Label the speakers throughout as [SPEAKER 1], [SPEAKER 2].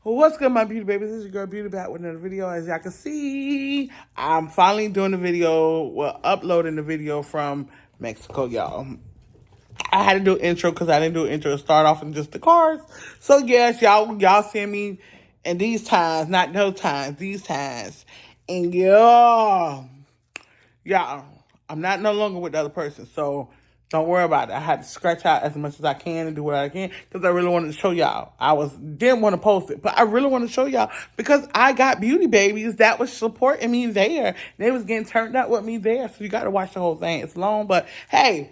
[SPEAKER 1] What's good, my beauty babies? This is your girl Beauty back with another video. As y'all can see, I'm finally doing the video, uploading the video from Mexico, y'all. I had to do an intro because I didn't do an intro to start off in just the cars. So yes, y'all seeing me in these times, not those times, these times. And y'all, I'm not no longer with the other person, so don't worry about it. I had to scratch out as much as I can and do what I can because I really wanted to show y'all. Didn't want to post it, but I really want to show y'all because I got beauty babies that was supporting me there. They was getting turned up with me there, so you got to watch the whole thing. It's long, but hey.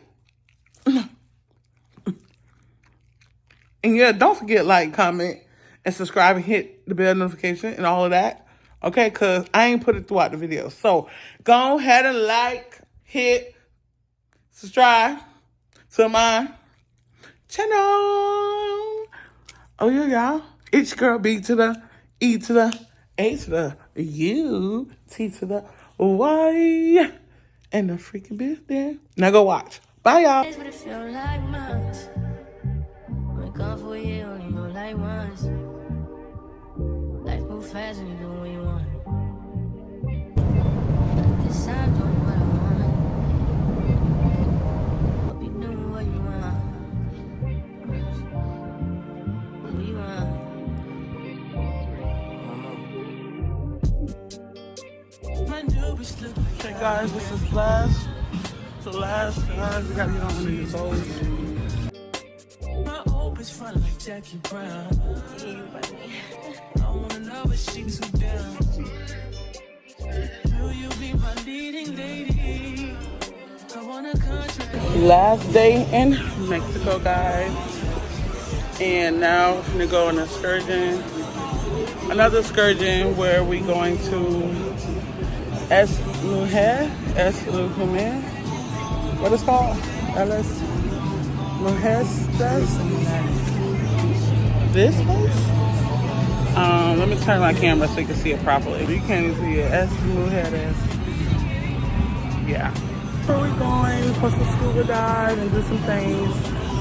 [SPEAKER 1] And yeah, don't forget, like, comment, and subscribe, and hit the bell notification and all of that. Okay, because I ain't put it throughout the video. So go ahead and like, hit, subscribe to my channel. Oh yeah, y'all. It's your girl B to the E to the A to the U, T to the Y, and the freaking building. Now go watch. Bye, y'all. Gone for a year, only know like once. Life move fast and you do what you want. At this time, doing what I want. I'll be doing what you want. What you want. Okay, guys, this is last. The last, guys, we gotta get on these old. It's fun like Jackie Brown. I wanna know if she too down. Will you be my leading lady? I wanna contract. Last day in Mexico, guys. And now we're gonna go on an excursion. Another excursion where we're going to Es Mujer. What is it called? This place? Let me turn my camera so you can see it properly. You can't even see it. Yeah. So we're going for some scuba dive and do some things.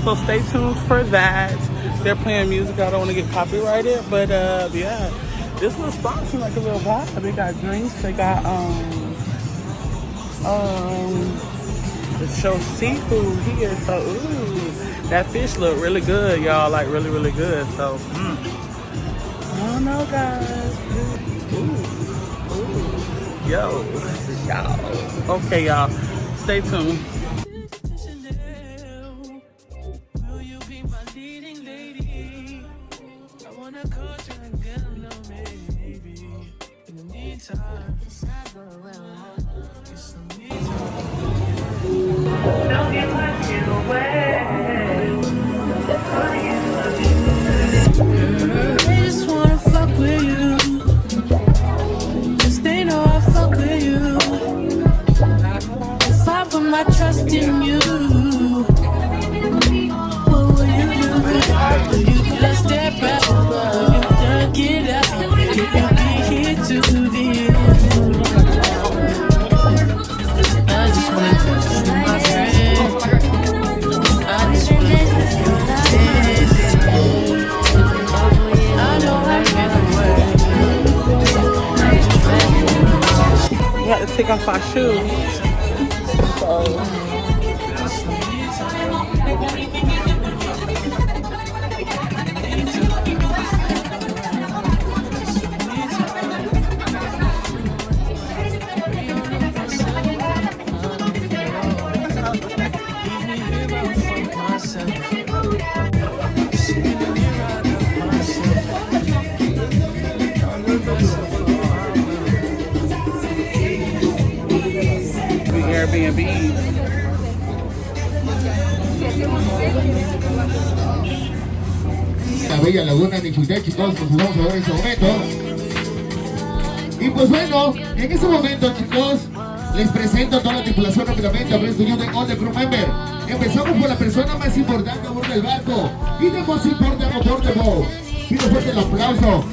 [SPEAKER 1] So stay tuned for that. They're playing music. I don't want to get copyrighted, but yeah. This little spot seems like a little vibe. They got drinks. They got the show seafood here. So ooh. That fish look really good, y'all. Like really, really good. So, I don't know, guys. Ooh. Y'all. Okay, y'all. Stay tuned. Will you be my leading lady? I wanna coach and get a little baby. In the meantime, don't get my shit away. They just wanna fuck with you. Cause they know I fuck with you. If I put my trust in you, what will you do? Will you just step out? Will you duck it up? Will you be here to the end? I just wanna touch you, my friend. I just wanna touch you. We had to take off our shoes. So. Airbnb.
[SPEAKER 2] La bella laguna de Chute, chicos, pues vamos a ver ese momento. Y pues bueno, en este momento, chicos, les presento a toda la tripulación rápidamente a ver su on the crew member. Empezamos por la persona más importante a bordo del barco y the most important aboard the boat. Pido fuerte el aplauso.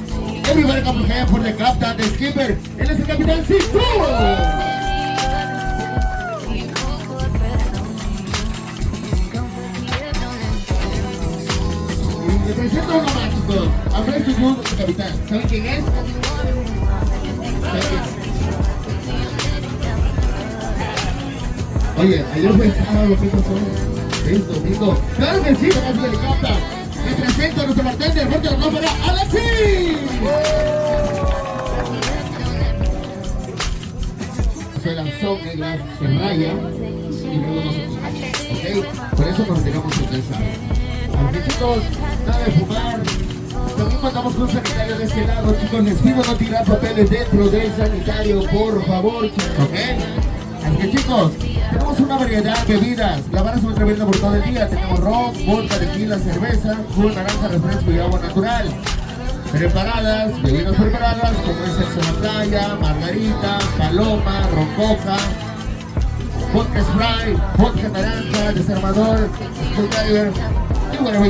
[SPEAKER 2] Everybody come here for the captain, the skipper. Él es el capitán Cisco. presento a uno más, chicos. Habrá su segundo capitán. ¿Saben quién es? ¿Saben quién es? Oye, ayer fue sábado, ¿qué pasó? Es domingo. ¡Claro que sí! ¡Vamos a helicóptero! Me presento a nuestro bartender, fuerte la mano para Alexis. Se lanzó negra, se raya y luego nos acompaña. ¿Ok? Por eso nos retiramos en casa. Así chicos, nada de fumar. También mandamos con un sanitario de este lado, chicos. Les pido no tirar papeles dentro del sanitario, por favor, ¿ok? Así que chicos, tenemos una variedad de bebidas. La van a subir tremenda por todo el día. Tenemos ron, vodka, tequila, cerveza, jugo de naranja, refresco y agua natural. Preparadas, bebidas preparadas como es sexo en la playa, margarita, paloma, roncoca, vodka spray, vodka naranja, desarmador, screwdriver y bueno,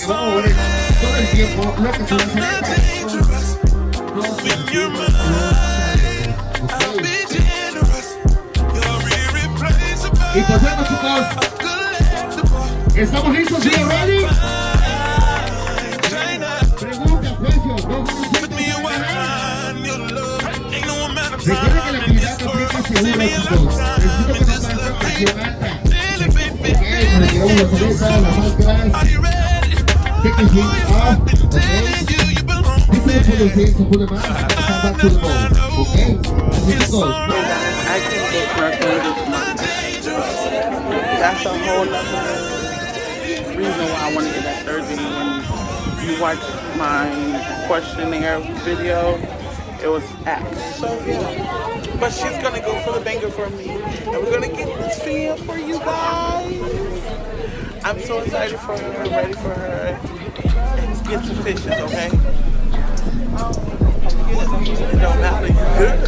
[SPEAKER 2] que vamos a ver todo el tiempo lo que se va a hacer. Y pues bueno, chicos, ¿Estamos listos? ¿Sí, ready? Pregunta, question. Recuerden que la actividad completa es segura, chicos. Necesito que no pasen presión alta. Ok, nos retiramos la cerveza, las máscaras. Take your feet off, okay? This is for the things to put them out. Come back to the bowl, okay? Así que goes.
[SPEAKER 1] I can't get snorkeling this month. That's a whole other reason why I want to get that surgery. When you watch my questionnaire video, it was asked. So yeah, but she's gonna go for the banger for me, and we're gonna get this film for you guys. I'm so excited for her, ready for her. Get some fishes, okay? It don't matter. You good?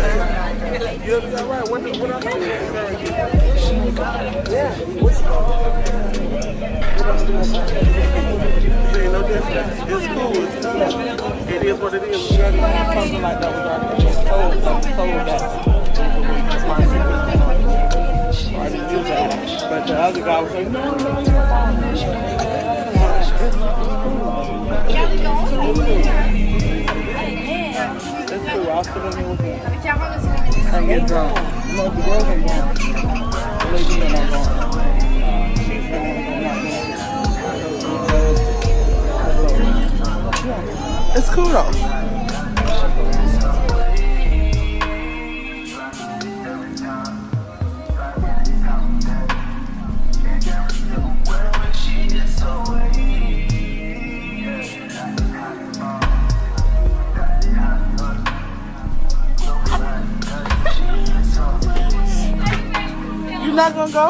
[SPEAKER 1] You'll be alright. What else do you do? Yeah. Ain't no difference. It's cool. It's cool. It is what it is. We already have something like that. We already told that. That's my secret. I didn't do that. But the other guy was like, no. It's cool. I'll sit in here with you. And get drunk. No, the girls ain't going. The lady ain't not going. She's not going. It's cool though. You not gonna go?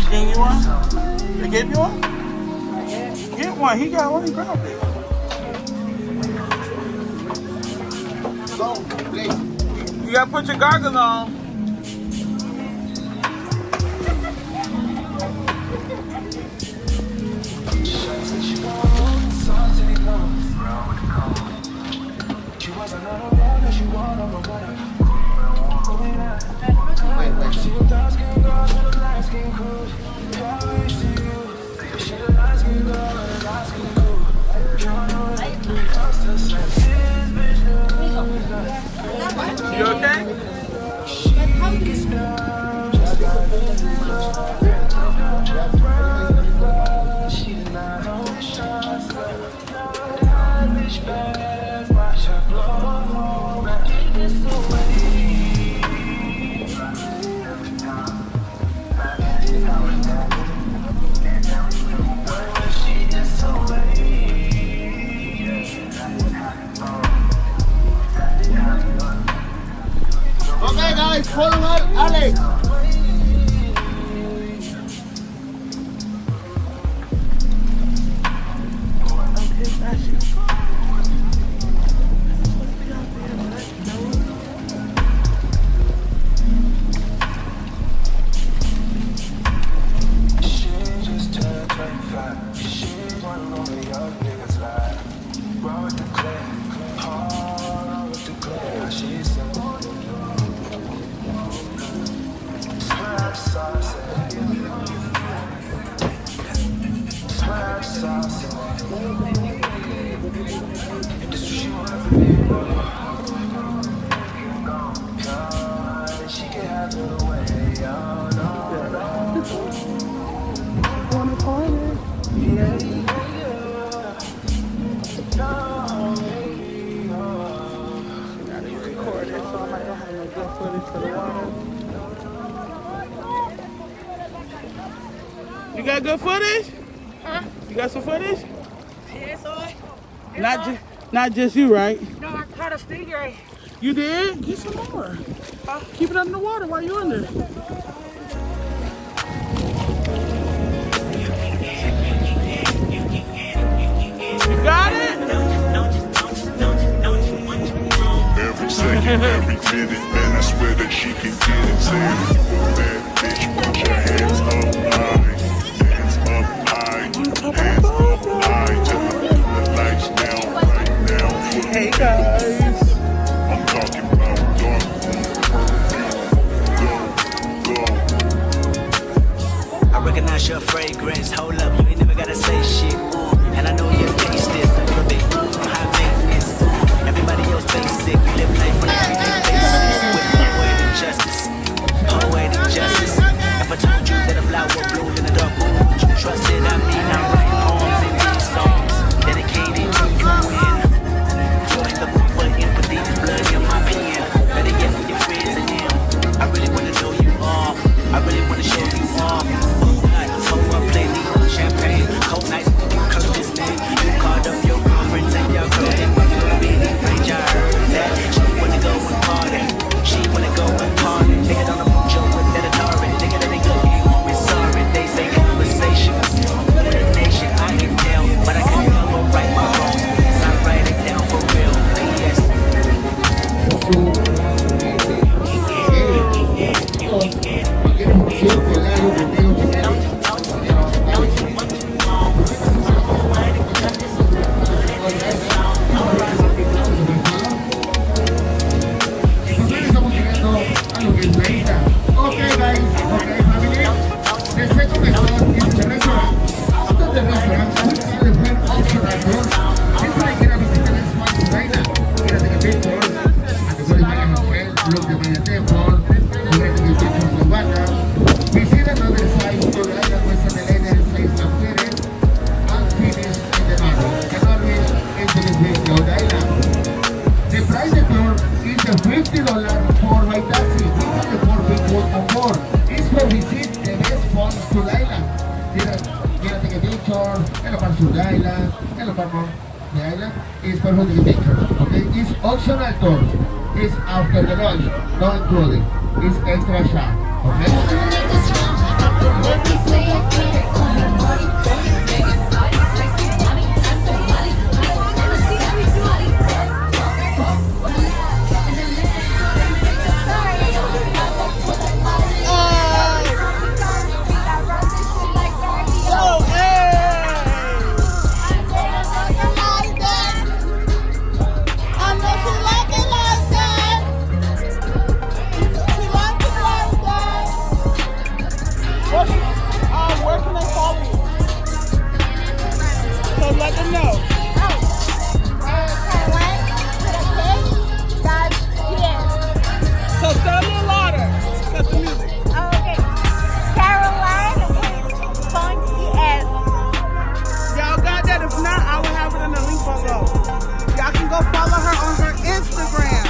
[SPEAKER 1] Gave you one? They gave you one? Get one. He got one. He grabbed it.
[SPEAKER 2] Go, please.
[SPEAKER 1] You gotta put your goggles on. You okay?
[SPEAKER 2] Okay, guys, follow her, Alex. You got good footage?
[SPEAKER 3] Huh?
[SPEAKER 1] You got some footage?
[SPEAKER 3] Yes, I.
[SPEAKER 1] Not just you, right?
[SPEAKER 3] No, I caught a stingray.
[SPEAKER 1] You did? Get some more. Keep it under the water while you're in there. You got it?
[SPEAKER 4] Every second, every minute, man, I swear that she can get it. Say if you a bad bitch, put your hands up high. Hands up high. Hands up
[SPEAKER 1] Hey guys.
[SPEAKER 4] I'm talking about dark perfume. Go.
[SPEAKER 5] I recognize your fragrance. Hold up, you ain't never gotta say shit. And I know you taste this a little bit high maintenance. Everybody else basic. You live life on a everyday basis with poetic justice. Poetic justice. If I told you that a flower bloomed in the dark room, would you trust it? I mean, I write poems in these songs dedicated to you and join the book for empathy. There's blood in my pen. Better yet, with your friends and them. I really wanna know you all. I really wanna show you off. Champagne, cold nights, color this name. You called up your girlfriends and your girl didn't want to go to bed and range. I heard that she wanna go and party. She wanna go and party. Nigga on the mojo with that Atari. Nigga that ain't good, ain't home, sorry. They say conversations with a nation. I can tell, but I can never write my wrongs. So I write it down for real. P.S.
[SPEAKER 2] Okay guys, okay family. The second method is the restaurant. After the restaurant, we can the food optional doors. This way get a visit the next one to China. Get a take a picture. And the very Maya hotel, look the Maya temple. We get a picture of the water. Visit another side to the island where the later says the parents and finish in the marble. And always into the video of the island. The price of tour is $50 for by taxi. We can afford people on board. It's for visit the best spots to the island. Get a take a picture, and about to the island, and about the island is for taking a picture. Okay, it's optional tour. It's after the lunch, not included. It's extra shot.
[SPEAKER 1] Where can they follow you? So let them know. So tell me louder. Cut the music.
[SPEAKER 6] Okay. Caroline .es.
[SPEAKER 1] Y'all got that? If not, I will have it in the link below. Y'all can go follow her on her Instagram.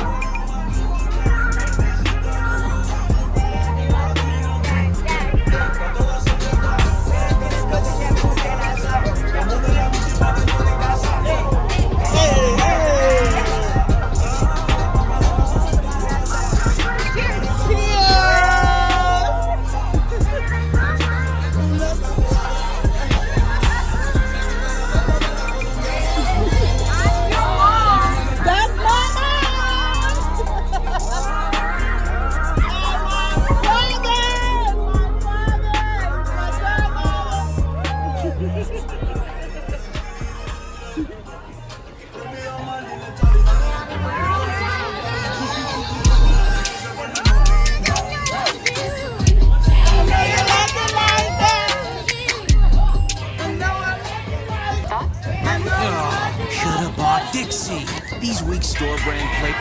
[SPEAKER 5] Dixie, these weak store brand plate.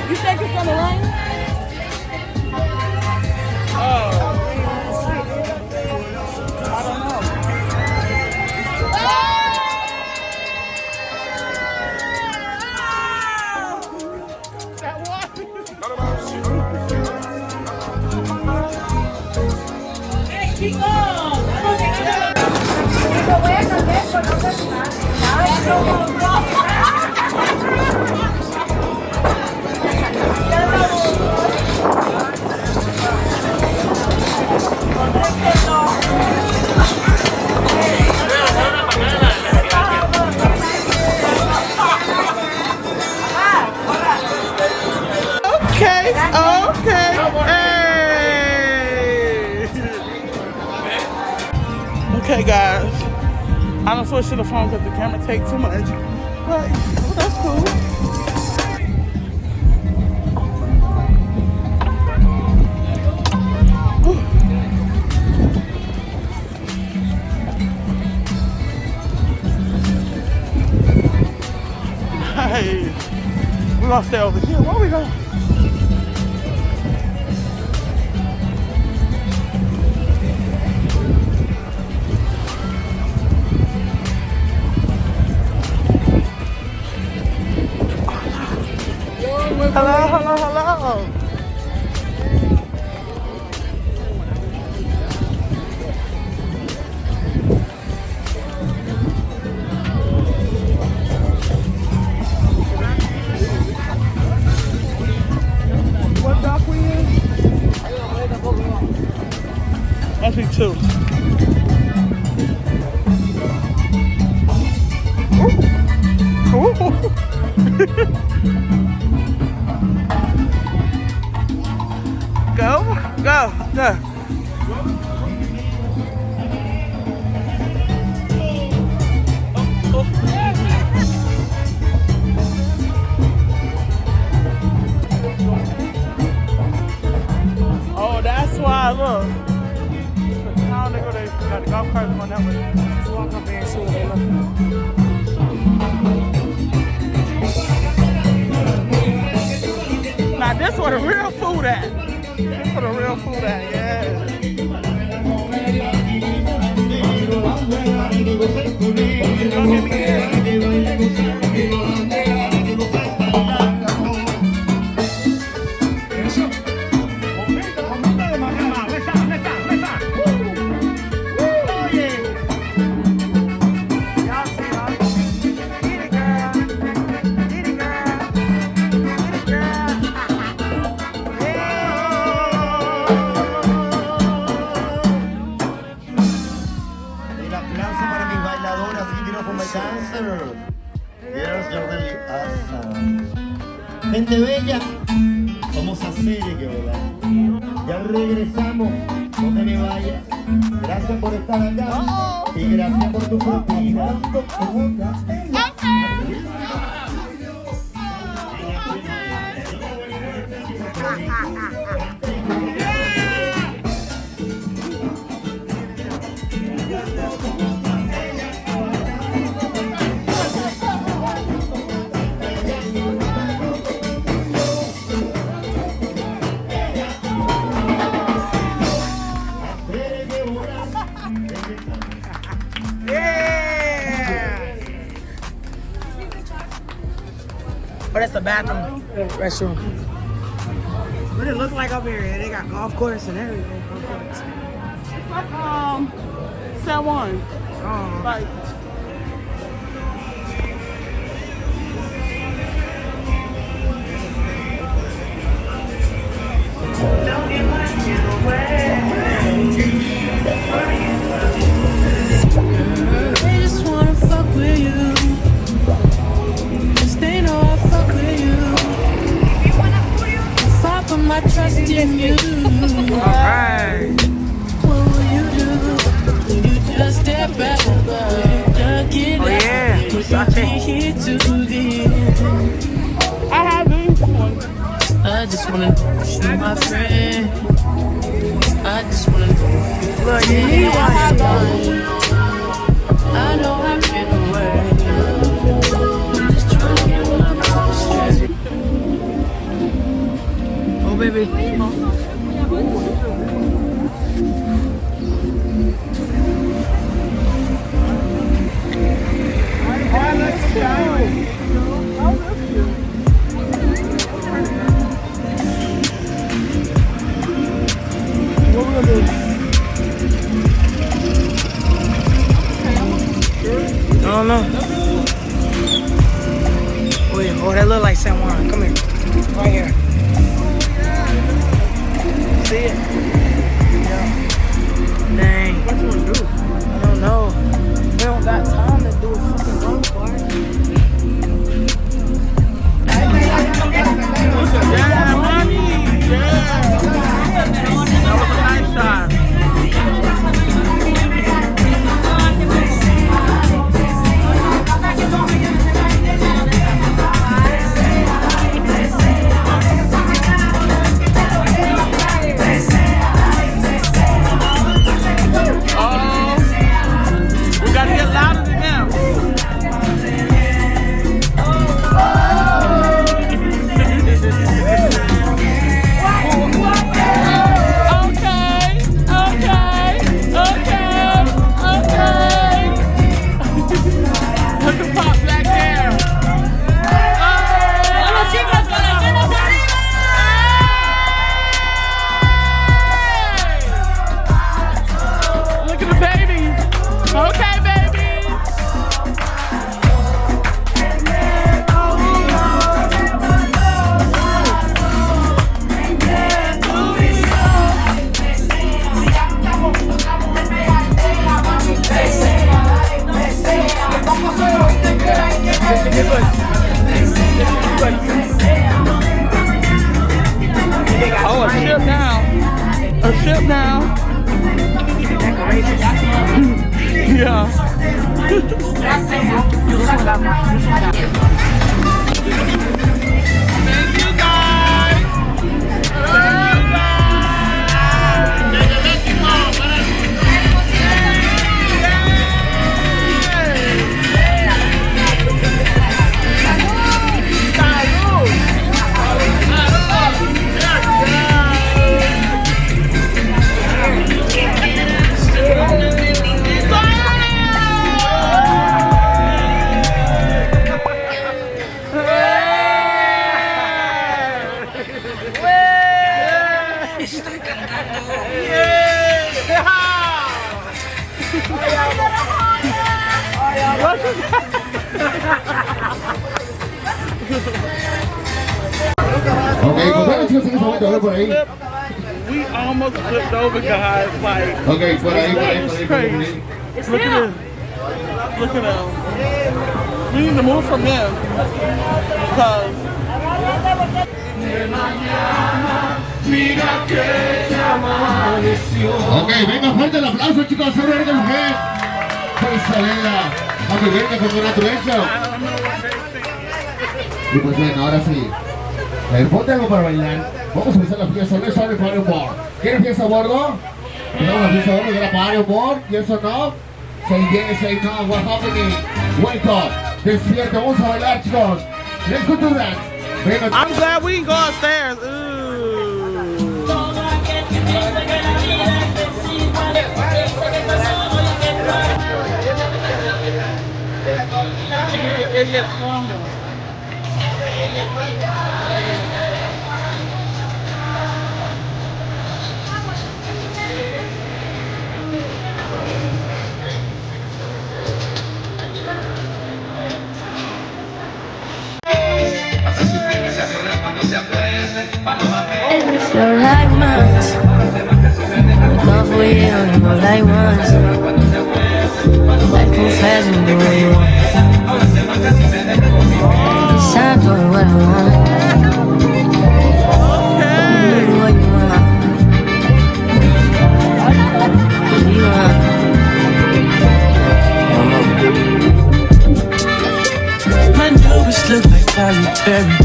[SPEAKER 6] You think it's gonna rain?
[SPEAKER 1] I don't know. Okay, okay. Hey. Okay, guys. I don't switch to the phone because the camera takes too much. But that's cool. Hey, we're gonna stay over here. Where we going? Hello, hello, hello. What dock we in? Must be 2. Ooh. Ooh. Go, go, go. Oh, that's why, look. Now they got the golf carts on that way. Just walk up there and see what they look like. Now this where the real food at. This where the real food at, yeah. Don't get me
[SPEAKER 2] Gente bella, vamos a hacer que volar. Ya regresamos, no te me vayas. Gracias por estar acá y gracias por tu propina.
[SPEAKER 3] Oh, that's the bathroom, restroom. What it look like up here? They got golf course and everything.
[SPEAKER 1] It's like San Juan.
[SPEAKER 3] Oh.
[SPEAKER 1] Like
[SPEAKER 7] They just wanna fuck with you. 'Cause they know I fuck with you. If I put my trust in you,
[SPEAKER 3] Alright.
[SPEAKER 7] what will you do? Will you just step back? Will you duck it
[SPEAKER 3] Oh, yeah.
[SPEAKER 7] out? Will you be here to the end?
[SPEAKER 1] I have these ones.
[SPEAKER 7] I just wanna know you my friend. I just wanna know.
[SPEAKER 3] Look, yeah,
[SPEAKER 1] I have those.
[SPEAKER 7] I know I've been away. Just trying to get my mind straight.
[SPEAKER 3] Oh, baby.
[SPEAKER 1] What we gonna do?
[SPEAKER 3] I don't know. Wait, oh, that look like San Juan. Come here. Right here. See it? Yeah. Dang.
[SPEAKER 1] What you wanna do?
[SPEAKER 3] I don't know. We don't got time to do a fucking golf cart.
[SPEAKER 1] Yeah, money. Yeah. That was a nice shot. y'all. Thank you guys.
[SPEAKER 2] Ok, pues bueno chicos, en este momento, a ver por ahí.
[SPEAKER 1] We almost flipped over, guys. Like,
[SPEAKER 2] Ok, por ahí, por ahí, por ahí, por ahí.
[SPEAKER 1] look at this. Look at them. We need to move from them because.
[SPEAKER 2] Ok, venga, fuerte el aplauso chicos, a ver de mujer. Pues venga, a que venga con naturaleza. Y pues bueno, ahora sí. Ponte algo para bailar. Vamos a empezar la fiesta. Let's start the party more. ¿Quieren fiesta a bordo? Tenemos la fiesta a bordo de la party more. Yes or no? Say yes, say no. What's happening? Wake up. Despierta. Vamos a bailar, chicos. Let's go to that. Venga.
[SPEAKER 1] I'm glad we can go upstairs. Ooh. It gets stronger.
[SPEAKER 7] Feel like months. Wake up for you, only go like once. Like move fast and do what you want. This time doing what I want. You do what you want. What you want.
[SPEAKER 8] My nose look like Halle Berry,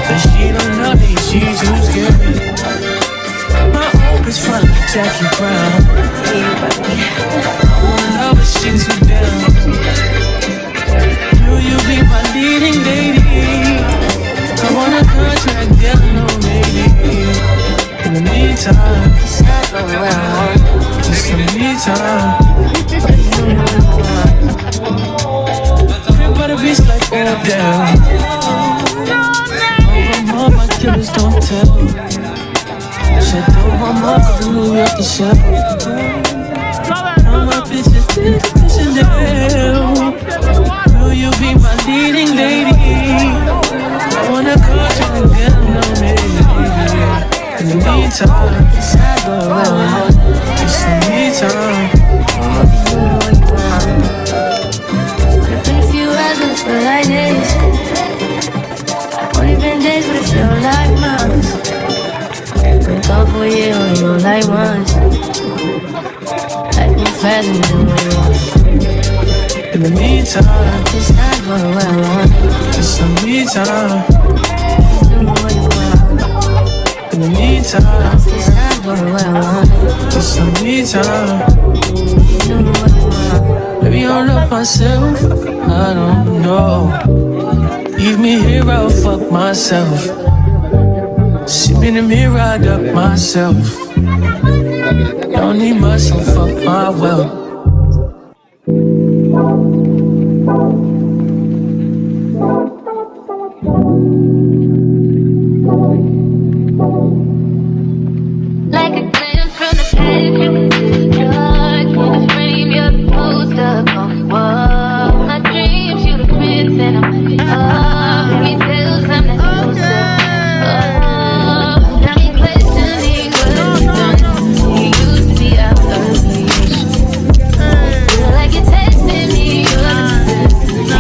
[SPEAKER 8] but she don't know that she's too scary. My hope is fun like Jackie Brown. I wanna love but she too down. Will you be my leading lady? I wanna contract, get no maybe. In the meantime, just in the meantime. Everybody beats like all down. All my killers don't tell. Shut down my mouth cause I knew you at the shop. All my bitches Chanel. Will you be my leading lady? I wanna call you and get to know me. In the meantime, just in the meantime.
[SPEAKER 7] Been a few hours but it feel like days. Only been days but it feel like months. Wake up for you, only go like once. Like move fast and do what you want.
[SPEAKER 8] In the meantime,
[SPEAKER 7] This time going where I want.
[SPEAKER 8] just in the meantime.
[SPEAKER 7] Do what you want.
[SPEAKER 8] In the meantime,
[SPEAKER 7] This time going where I want.
[SPEAKER 8] just in the meantime.
[SPEAKER 7] Do what you want.
[SPEAKER 8] Maybe I'll love myself, I don't know. Leave me here, I'll fuck myself. See me in the mirror, I duck myself. Don't need much, so fuck my wealth.
[SPEAKER 6] Like a glance from the past, dark on the frame, you're the poster on the wall. My dreams, you the prince and I'm the star. Me tell I'm the closer. Oh, got me questioning what you've done. You used to be out of reach. Feel like you're testing me, you're the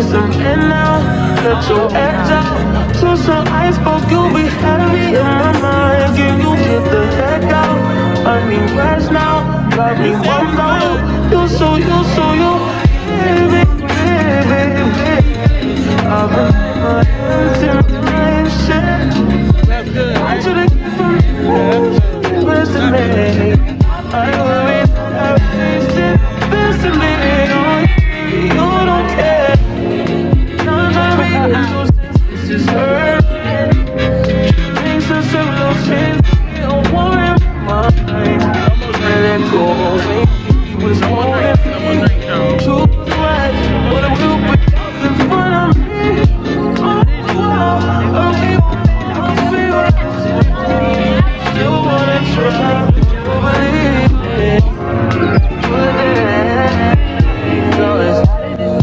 [SPEAKER 8] is the man now. Let your ex out. So I spoke, you'll be heavy in my mind. Can you get the heck out? I need rest now. Got me bummed out. You so baby, baby, baby. I've been my hands in my shit. Want you to get from me, best of me. I worry that I wasted best of me. You don't care. Sometimes I read into sense, it's hurt. Makes us a little change. Don't worry about mine. Let it go. It was holding me too much. What I will be in front of me. Oh, still wanna try to believe it. But you know it's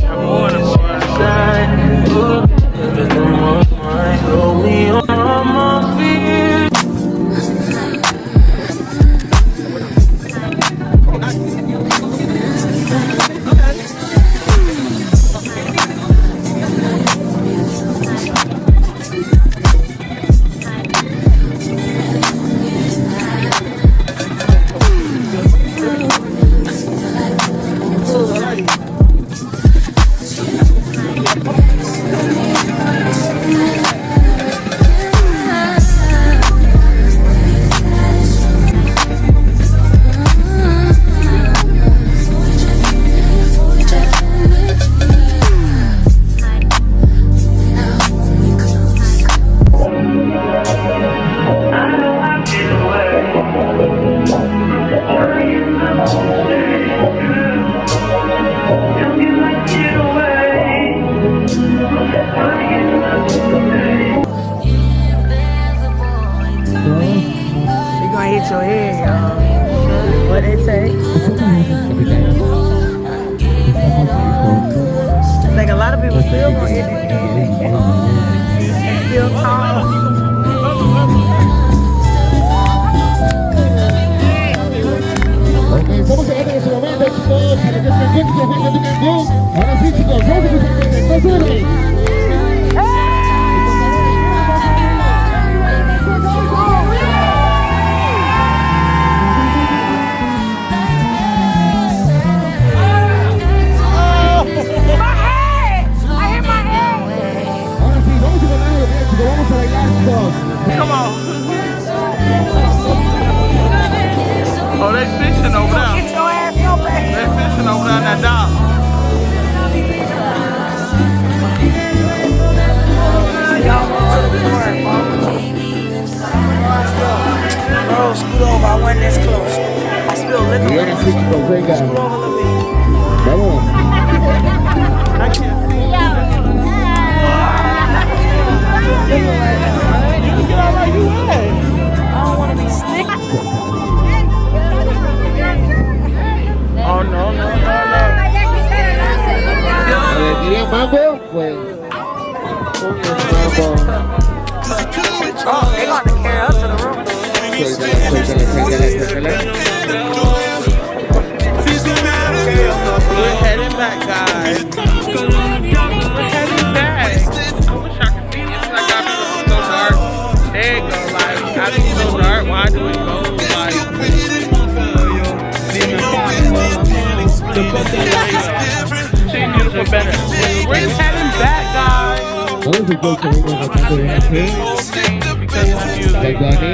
[SPEAKER 8] more than one side. Everything was mine. Hold me on my feet.
[SPEAKER 3] Your head, y'all. What they say? Like a lot of people still gonna hit their head. They still talk.
[SPEAKER 2] Ok, estamos llegando en este momento, chicos, a lo que es Cancún, chicos, venga de Cancún. Ahora sí, chicos, vamos a empezar con el súbele. Vamos a bailar, chicos.
[SPEAKER 1] Come on. Oh, they fishing over there.
[SPEAKER 3] Get your ass over there.
[SPEAKER 1] They fishing over there in that dock.
[SPEAKER 3] Y'all go to the board, bro, scoot over. I wasn't this close. I spilled liquor.
[SPEAKER 2] Y ahora sí, chicos, venga.
[SPEAKER 3] Scoot over a little bit.
[SPEAKER 2] Vamos.
[SPEAKER 1] I can't see you. You can get out like you at.
[SPEAKER 3] I don't want to be slick.
[SPEAKER 1] Oh, no.
[SPEAKER 2] ¿Quería mambo? Pues.
[SPEAKER 3] Oh, they gonna carry us to the room.
[SPEAKER 1] We're heading back, guys. We're heading back. I wish I could see this. Like, I be so dark. There you go. Like, I be so dark. Why do it go? Like, she's beautiful better. We're heading back, guys.
[SPEAKER 2] Vamos a ver que venga bastante de gente. De Dani.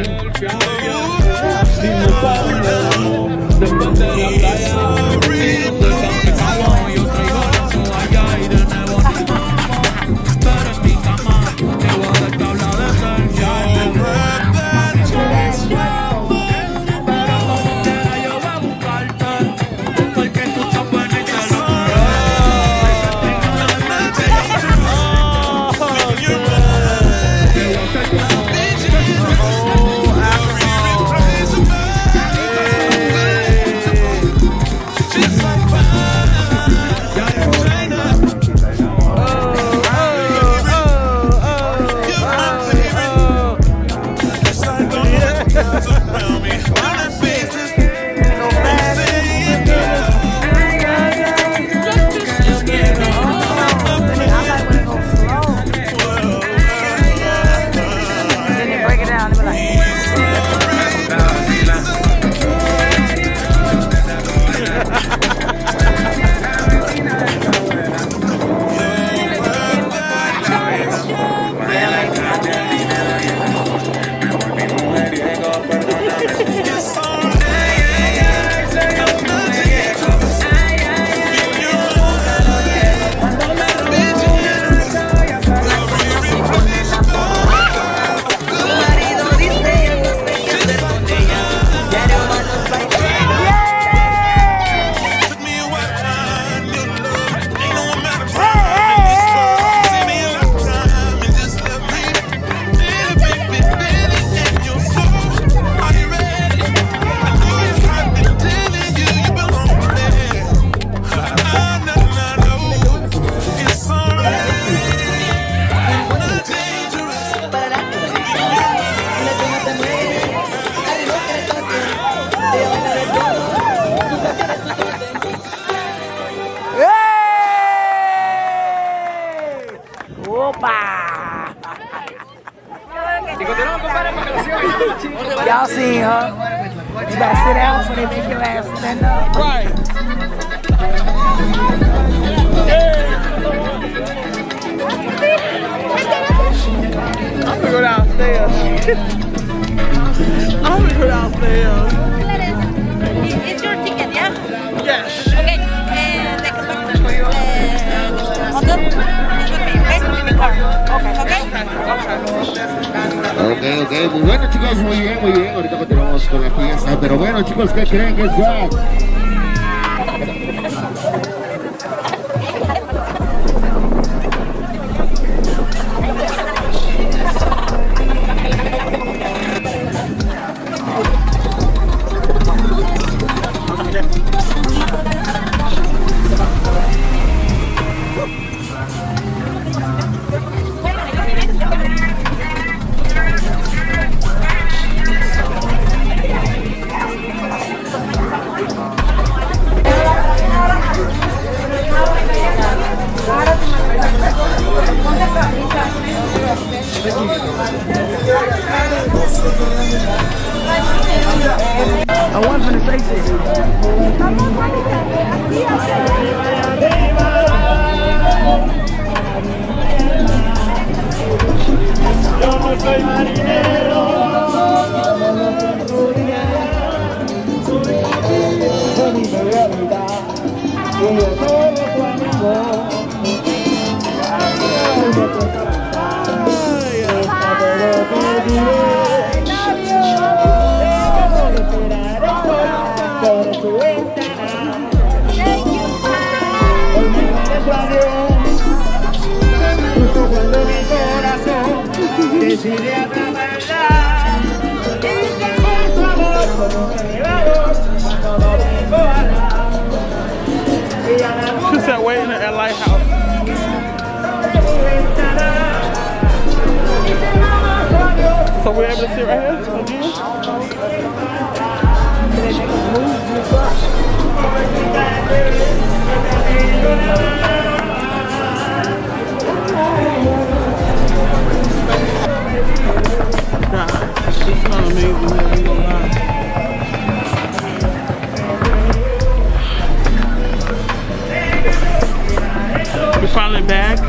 [SPEAKER 3] huh? You gotta sit down so they make your ass stand up.
[SPEAKER 1] Right. I'm gonna go downstairs. I'm gonna go downstairs.
[SPEAKER 9] It's your ticket, yeah?
[SPEAKER 1] Yes.
[SPEAKER 9] Okay, next one. Hold up. Okay, in the car. Okay.
[SPEAKER 2] Ok, muy bueno chicos, muy bien, ahorita continuamos con la fiesta, pero bueno chicos, ¿qué creen? Guess what?
[SPEAKER 3] I wasn't gonna say shit.
[SPEAKER 1] She said waiting at that lighthouse. So we're able to sit right here again? God, it's not amazing, man. I ain't gonna lie. We're finally back,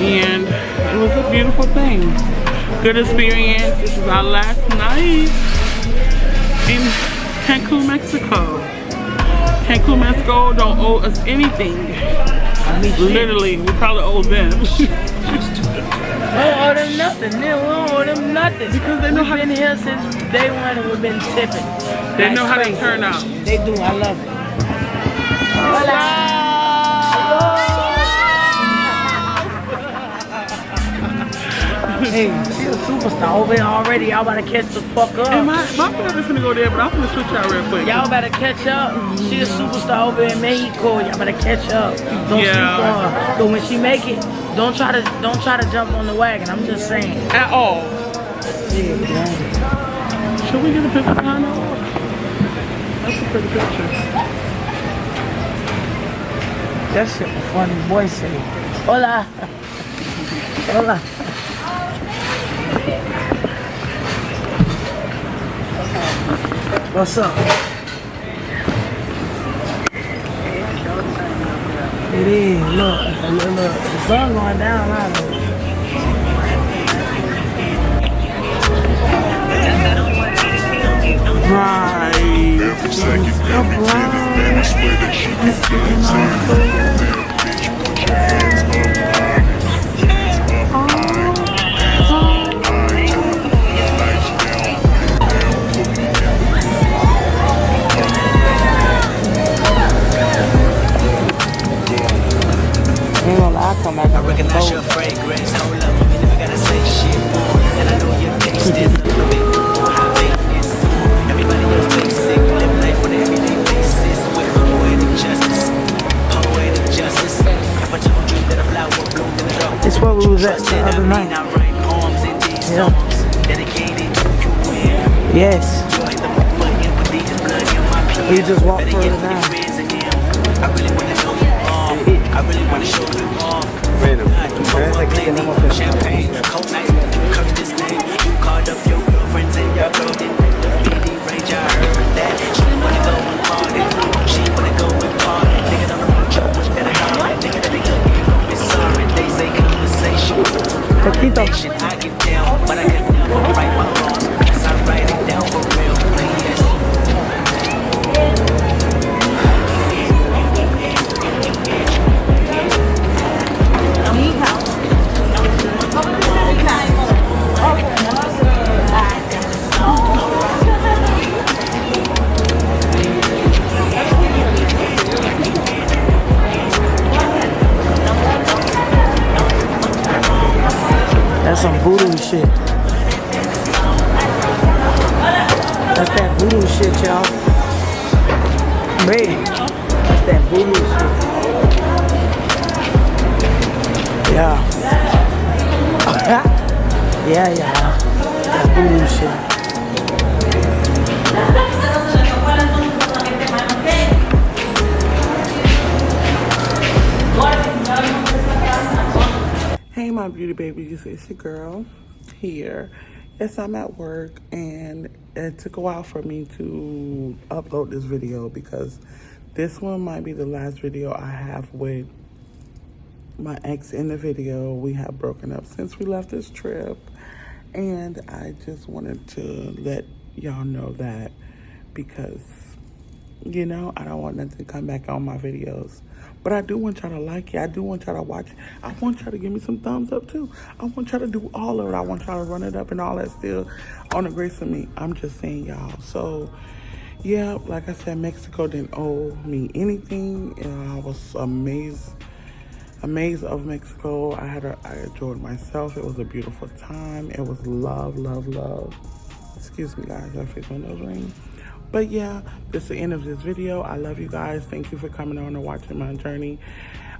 [SPEAKER 1] and it was a beautiful thing. Good experience. This is our last night in Cancun, Mexico. Cancun, Mexico don't owe us anything. Literally, we probably owe them.
[SPEAKER 3] We don't owe them nothing. We don't owe them nothing.
[SPEAKER 1] Because they know
[SPEAKER 3] We've been here since day one and we've been tipping.
[SPEAKER 1] They know how to turn out.
[SPEAKER 3] They do. I love it. Hey, she's a superstar over here already. Y'all better catch the fuck up.
[SPEAKER 1] Hey, my brother's gonna go there, but I'm gonna switch out real quick.
[SPEAKER 3] Y'all better catch up. She a superstar over in Mexico. Y'all better catch up. Don't sleep on her. But when she make it, don't try to jump on the wagon. I'm just saying.
[SPEAKER 1] At all.
[SPEAKER 3] Yeah, man.
[SPEAKER 1] Should we get a picture behind her? That's a pretty picture.
[SPEAKER 3] That shit was funny. Boy say, hola. Hola. What's up? It is. Look. The sun going down out of it.
[SPEAKER 1] Right.
[SPEAKER 4] Every second, every minute, man, I swear that she can get it. Saying, bitch, put your hands up high. Hands up high. Hands up high. Turn the lights down. Put me
[SPEAKER 3] Ain't gonna lie, I come back.
[SPEAKER 5] I recognize your fragrance. Hold up, you never gotta say shit. And I know your taste is a little bit high maintenance. Everybody else basic. Live life on an everyday basis with poetic justice. Poetic justice. If I told you that a flower bloomed in the dark,
[SPEAKER 3] It's where we was at the other night.
[SPEAKER 5] I write poems in these songs dedicated to you and
[SPEAKER 3] Yes.
[SPEAKER 5] you ain't the motherfucking with these blood in my pee.
[SPEAKER 3] We just walked
[SPEAKER 5] Better
[SPEAKER 3] further
[SPEAKER 5] get with your
[SPEAKER 3] down.
[SPEAKER 5] friends again. I really wanna know you off. I really wanna show you off. Champagne, coke nights, curse this name. You call
[SPEAKER 3] shit. That's that voodoo shit, y'all. Man, that's that voodoo shit. Yeah. Yeah, y'all. That voodoo shit.
[SPEAKER 1] Hey, my beauty babies, it's your girl here. Yes, I'm at work, and it took a while for me to upload this video because this one might be the last video I have with my ex in the video. We have broken up since we left this trip, and I just wanted to let y'all know that because, you know, I don't want nothing to come back on my videos. But I do want y'all to like it. I do want y'all to watch it. I want y'all to give me some thumbs up too. I want y'all to do all of it. I want y'all to run it up and all that still on the grace of me. I'm just saying, y'all. So, yeah, like I said, Mexico didn't owe me anything. And I was amazed of Mexico. I enjoyed myself. It was a beautiful time. It was love, love, love. Excuse me, guys. I fix my nose ring. But yeah, this is the end of this video. I love you guys. Thank you for coming on and watching my journey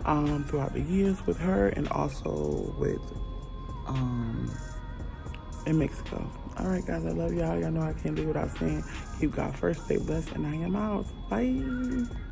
[SPEAKER 1] throughout the years with her and also with in Mexico. All right, guys. I love y'all. Y'all know I can't do without saying keep God first, stay blessed, and I am out. Bye.